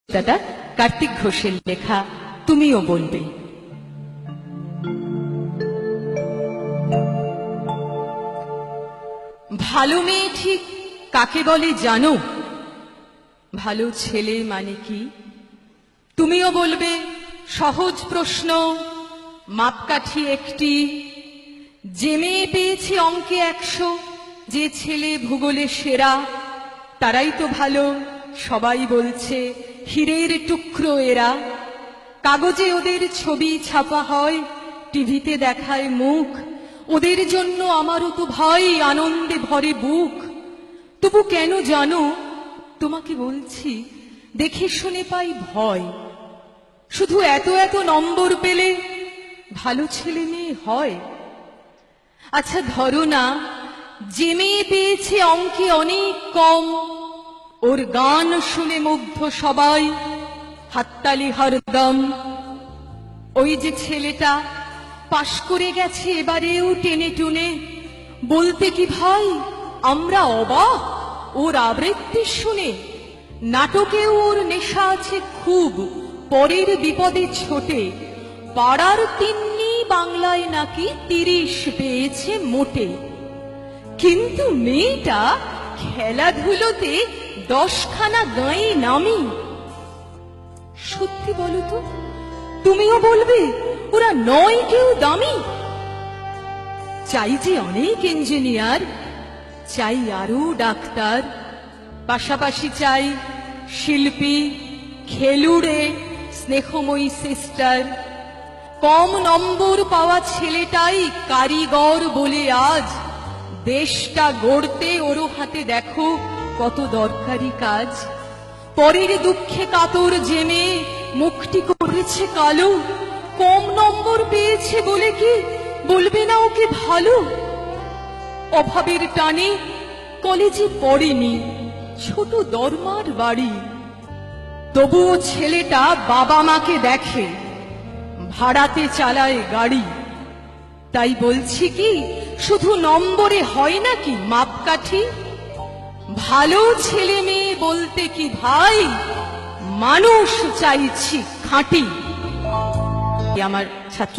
দাদা কার্তিক ঘোষের লেখা তুমিও বলবে। ভালো মেয়ে ঠিক কাকে বলে জানো? ভালো ছেলে মানে কি তুমিও বলবে। সহজ প্রশ্ন, মাপকাঠি একটি। যে মেয়ে পেয়েছে অঙ্কে 100, যে ছেলে ভূগোলে সেরা, তারাই তো ভালো। সবাই বলছে হীরের টুকরো এরা। কাগজে ওদের ছবি ছাপা হয়, টিভিতে দেখায় মুখ। ওদের জন্য আমারও তো ভয়, আনন্দে ভরে বুক। তবু কেন জানো তোমাকে বলছি, দেখে শুনে পাই ভয়। শুধু এত এত নম্বর পেলে ভালো ছেলে মেয়ে হয়? আচ্ছা ধরো না, যে মেয়ে পেয়েছে অঙ্কে অনেক কম, ওর গান শুনে মুগ্ধ সবাই, হাততালি হরদম। ওই যে ছেলেটা পাশ করে গেছে এবারেও টেনে টুনে, বলতে কি ভাই আমরা অবাক ওর আবৃত্তি শুনে। নাটকেও ওর নেশা আছে খুব, পরের বিপদে ছোটে। পাড়ার তিন্নি বাংলায় নাকি 30 পেয়েছে মোটে। কিন্তু মেয়েটা খেলাধুলোতে 10খানা গাঁয়ে নামি। সত্যি বলো তো, তুমিও বলবে ওরা নয় কেউ দামি? চাই যে অনেক ইঞ্জিনিয়ার, চাই আরো ডাক্তার, পাশাপাশি চাই শিল্পী, খেলুড়ে, স্নেহময়ী সিস্টার। কম নম্বর পাওয়া ছেলেটাই কারিগর বলে আজ দেশটা গড়তে ওরও হাতে দেখো কত দরকারি কাজ। পরের দুঃখে কাতর যে মেয়ে মুখটি করেছে কালো, কম নম্বর পেয়েছে বলে কি বলবে না ওকে ভালো? অভাবের টানে কলেজে পড়েনি, ছোট দরমার বাড়ি, তবুও ছেলেটা বাবা মাকে দেখে, ভাড়াতে চালায় গাড়ি। তাই বলছি কি, শুধু নম্বরে হয় নাকি মাপকাঠি? ভালো ছেলে মেয়ে বলতে কি ভাই, মানুষ চাইছি খাঁটি। আমার ছাত্র